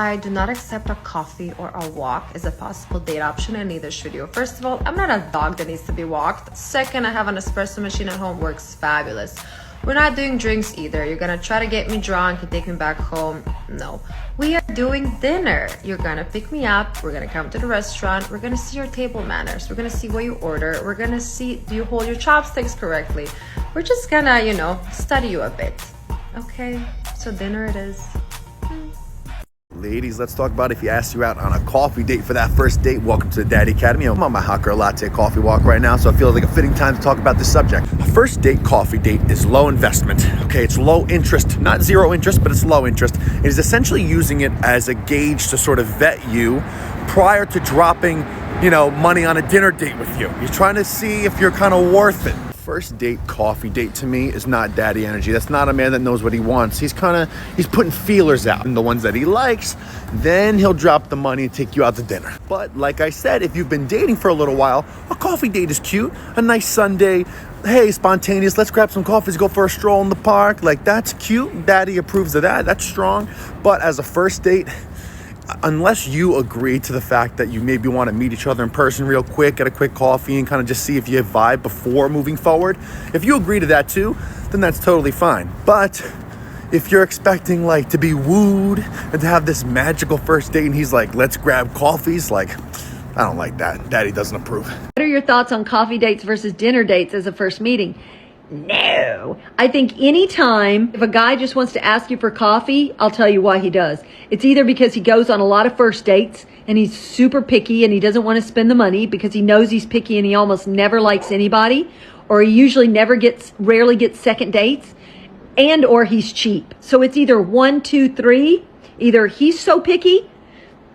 I do not accept a coffee or a walk as a possible date option, and neither should you. First of all, I'm not a dog that needs to be walked. Second, I have an espresso machine at home, works fabulous. We're not doing drinks either. You're gonna try to get me drunk and take me back home. No. We are doing dinner. You're gonna pick me up. We're gonna come to the restaurant. We're gonna see your table manners. We're gonna see what you order. We're gonna see, do you hold your chopsticks correctly? We're just gonna, study you a bit. Okay, so dinner it is. Ladies, let's talk about if he asked you out on a coffee date for that first date. Welcome to the Daddy Academy. I'm on my hot girl latte coffee walk right now, so I feel like a fitting time to talk about this subject. A first date coffee date is low investment. Okay, it's low interest, not zero interest, but it's low interest. It is essentially using it as a gauge to sort of vet you prior to dropping, money on a dinner date with you. You're trying to see if you're kind of worth it. First date coffee date to me is not daddy energy. That's not a man that knows what he wants. He's putting feelers out, and the ones that he likes, then he'll drop the money and take you out to dinner. But like I said, if you've been dating for a little while, a coffee date is cute. A nice Sunday, hey, spontaneous, let's grab some coffees, go for a stroll in the park. Like, that's cute. Daddy approves of that. That's strong. But as a first date, unless you agree to the fact that you maybe want to meet each other in person real quick, get a quick coffee and kind of just see if you vibe before moving forward, if you agree to that too, then that's totally fine. But if you're expecting to be wooed and to have this magical first date and he's like, let's grab coffees, I don't like that. Daddy doesn't approve. What are your thoughts on coffee dates versus dinner dates as a first meeting? No. I think anytime if a guy just wants to ask you for coffee, I'll tell you why he does. It's either because he goes on a lot of first dates and he's super picky and he doesn't want to spend the money because he knows he's picky and he almost never likes anybody, or he usually rarely gets second dates, and or he's cheap. So it's either 1, 2, 3. Either he's so picky,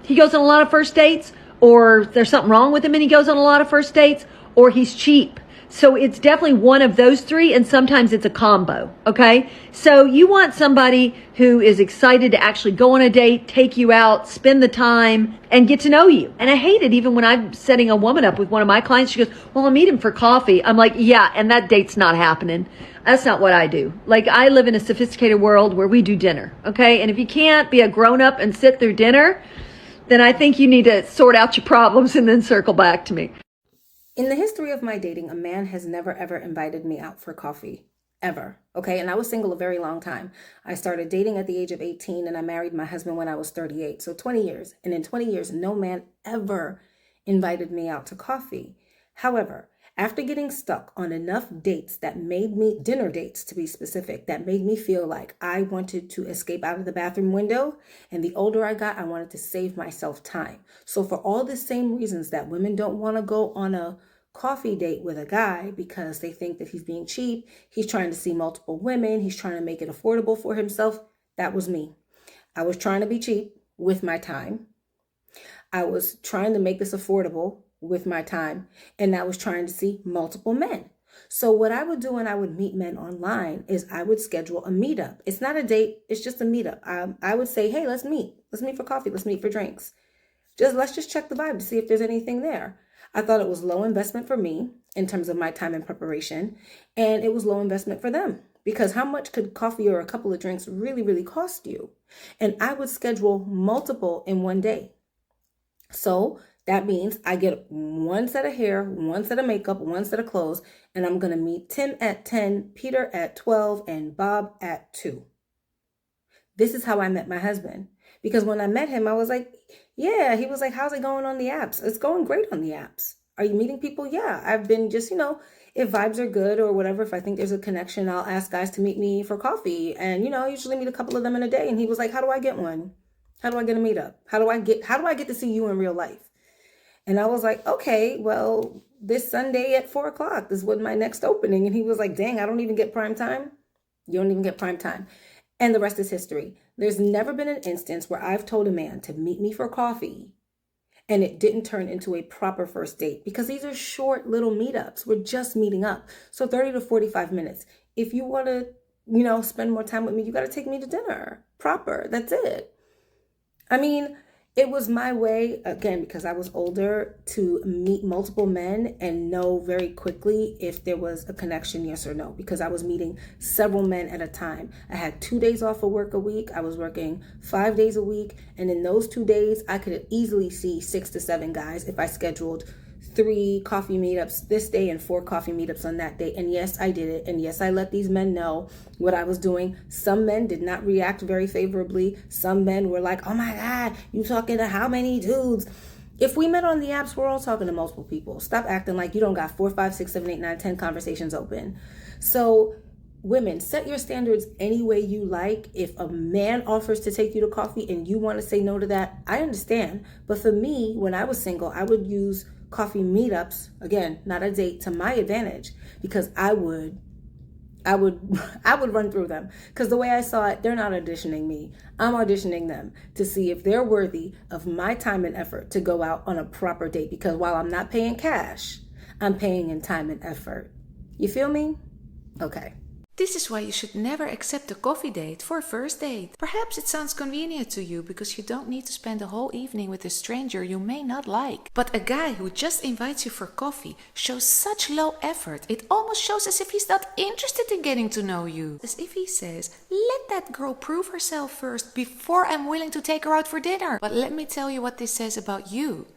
he goes on a lot of first dates, or there's something wrong with him and he goes on a lot of first dates, or he's cheap. So it's definitely one of those three, and sometimes it's a combo, okay? So you want somebody who is excited to actually go on a date, take you out, spend the time, and get to know you. And I hate it even when I'm setting a woman up with one of my clients. She goes, well, I'll meet him for coffee. I'm like, yeah, and that date's not happening. That's not what I do. I live in a sophisticated world where we do dinner, okay? And if you can't be a grown-up and sit through dinner, then I think you need to sort out your problems and then circle back to me. In the history of my dating, a man has never, ever invited me out for coffee, ever. Okay. And I was single a very long time. I started dating at the age of 18 and I married my husband when I was 38. So 20 years. And in 20 years, no man ever invited me out to coffee. However, after getting stuck on enough dates that made me, dinner dates to be specific, that made me feel like I wanted to escape out of the bathroom window. And the older I got, I wanted to save myself time. So for all the same reasons that women don't want to go on a coffee date with a guy because they think that he's being cheap, he's trying to see multiple women, he's trying to make it affordable for himself, that was me. I was trying to be cheap with my time. I was trying to make this affordable with my time, and I was trying to see multiple men. So what I would do when I would meet men online is I would schedule a meetup. It's not a date, it's just a meetup. I would say, hey, let's meet for coffee, let's meet for drinks. Let's just check the vibe to see if there's anything there. I thought it was low investment for me in terms of my time and preparation, and it was low investment for them because how much could coffee or a couple of drinks really, really cost you? And I would schedule multiple in one day. So that means I get one set of hair, one set of makeup, one set of clothes, and I'm going to meet Tim at 10, Peter at 12, and Bob at 2. This is how I met my husband. Because when I met him, I was like, yeah, he was like, how's it going on the apps? It's going great on the apps. Are you meeting people? Yeah, I've been just, if vibes are good or whatever, if I think there's a connection, I'll ask guys to meet me for coffee. And, I usually meet a couple of them in a day. And he was like, how do I get one? How do I get a meetup? How do I get to see you in real life? And I was like, okay, well, this Sunday at 4:00, this was my next opening. And he was like, dang, I don't even get prime time. You don't even get prime time. And the rest is history. There's never been an instance where I've told a man to meet me for coffee and it didn't turn into a proper first date because these are short little meetups. We're just meeting up. So 30 to 45 minutes. If you want to, spend more time with me, you got to take me to dinner. Proper. That's it. I mean, It was my way, again, because I was older, to meet multiple men and know very quickly if there was a connection, yes or no, because I was meeting several men at a time. I had 2 days off of work a week. I was working 5 days a week. And in those 2 days, I could easily see 6 to 7 guys if I scheduled 3 coffee meetups this day and 4 coffee meetups on that day. And yes, I did it. And yes, I let these men know what I was doing. Some men did not react very favorably. Some men were like, oh my God, you talking to how many dudes? If we met on the apps, we're all talking to multiple people. Stop acting like you don't got 4, 5, 6, 7, 8, 9, 10 conversations open. So women, set your standards any way you like. If a man offers to take you to coffee and you want to say no to that, I understand. But for me, when I was single, I would use coffee meetups, again, not a date, to my advantage, because I would run through them, because the way I saw it, they're not auditioning me. I'm auditioning them to see if they're worthy of my time and effort to go out on a proper date, because while I'm not paying cash, I'm paying in time and effort. You feel me? Okay. This is why you should never accept a coffee date for a first date. Perhaps it sounds convenient to you because you don't need to spend the whole evening with a stranger you may not like. But a guy who just invites you for coffee shows such low effort, it almost shows as if he's not interested in getting to know you. As if he says, let that girl prove herself first before I'm willing to take her out for dinner. But let me tell you what this says about you.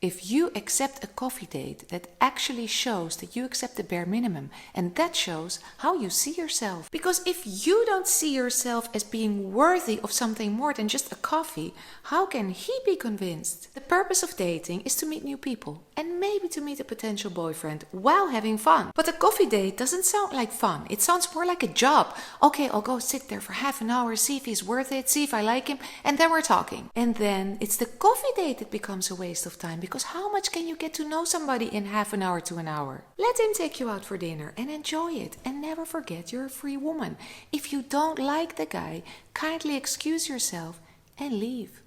If you accept a coffee date, that actually shows that you accept the bare minimum, and that shows how you see yourself. Because if you don't see yourself as being worthy of something more than just a coffee, how can he be convinced? The purpose of dating is to meet new people and maybe to meet a potential boyfriend while having fun. But a coffee date doesn't sound like fun. It sounds more like a job. Okay, I'll go sit there for half an hour, see if he's worth it, see if I like him, and then we're talking. And then it's the coffee date that becomes a waste of time, because how much can you get to know somebody in half an hour to an hour? Let him take you out for dinner and enjoy it, and never forget you're a free woman. If you don't like the guy, kindly excuse yourself and leave.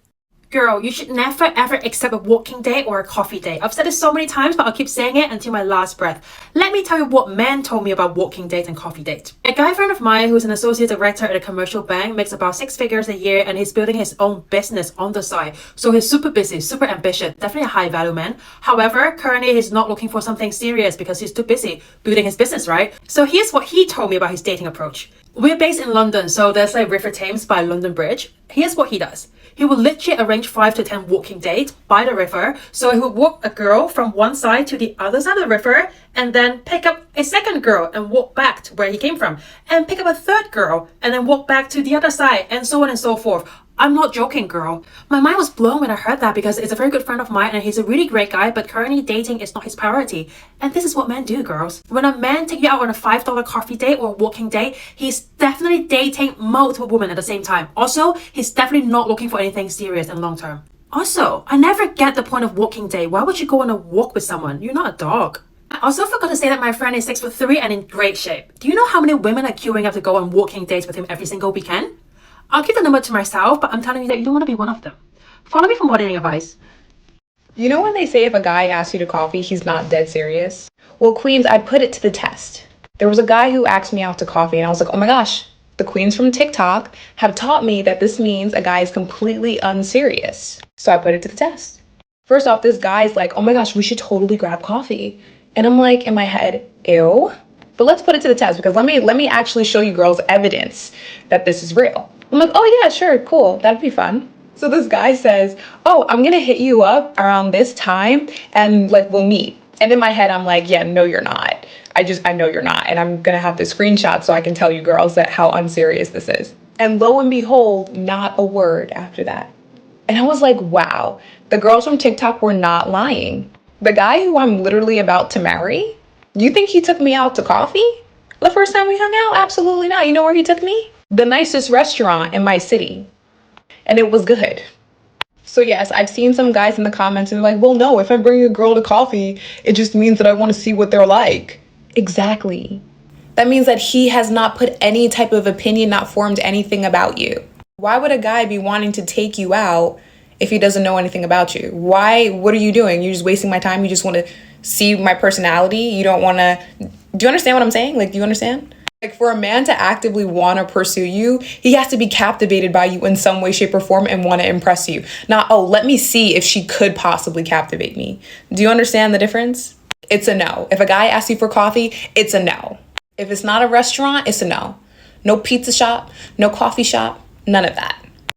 Girl, you should never ever accept a walking date or a coffee date. I've said this so many times, but I'll keep saying it until my last breath. Let me tell you what men told me about walking date and coffee date. A guy friend of mine who's an associate director at a commercial bank makes about 6 figures a year, and he's building his own business on the side. So he's super busy, super ambitious, definitely a high value man. However, currently he's not looking for something serious because he's too busy building his business, right? So here's what he told me about his dating approach. We're based in London, so there's like River Thames by London Bridge. Here's what he does. He will literally arrange 5 to 10 walking dates by the river. So he would walk a girl from one side to the other side of the river, and then pick up a second girl and walk back to where he came from, and pick up a third girl and then walk back to the other side, and so on and so forth. I'm not joking, girl. My mind was blown when I heard that, because it's a very good friend of mine and he's a really great guy, but currently dating is not his priority. And this is what men do, girls. When a man takes you out on a $5 coffee date or a walking date, he's definitely dating multiple women at the same time. Also, he's definitely not looking for anything serious and long term. Also, I never get the point of walking date. Why would you go on a walk with someone? You're not a dog. I also forgot to say that my friend is 6'3" and in great shape. Do you know how many women are queuing up to go on walking dates with him every single weekend? I'll keep the number to myself, but I'm telling you that you don't want to be one of them. Follow me for more dating advice. You know when they say if a guy asks you to coffee, he's not dead serious? Well, queens, I put it to the test. There was a guy who asked me out to coffee, and I was like, oh my gosh, the queens from TikTok have taught me that this means a guy is completely unserious. So I put it to the test. First off, this guy's like, oh my gosh, we should totally grab coffee. And I'm like, in my head, ew. But let's put it to the test, because let me actually show you girls evidence that this is real. I'm like, oh yeah, sure, cool, that'd be fun. So this guy says, oh, I'm gonna hit you up around this time and like we'll meet. And in my head, I'm like, yeah, no, you're not. I know you're not. And I'm gonna have the screenshot so I can tell you girls that how unserious this is. And lo and behold, not a word after that. And I was like, wow, the girls from TikTok were not lying. The guy who I'm literally about to marry, you think he took me out to coffee? The first time we hung out? Absolutely not. You know where he took me? The nicest restaurant in my city. And it was good. So yes, I've seen some guys in the comments and they're like, well, no, if I bring a girl to coffee, it just means that I want to see what they're like. Exactly. That means that he has not put any type of opinion, not formed anything about you. Why would a guy be wanting to take you out if he doesn't know anything about you? Why? What are you doing? You're just wasting my time. You just want to see my personality. You don't want to. Do you understand what I'm saying? Like, do you understand? Like, for a man to actively want to pursue you, he has to be captivated by you in some way, shape, or form and want to impress you. Not, oh, let me see if she could possibly captivate me. Do you understand the difference? It's a no. If a guy asks you for coffee, it's a no. If it's not a restaurant, it's a no. No pizza shop, no coffee shop, none of that.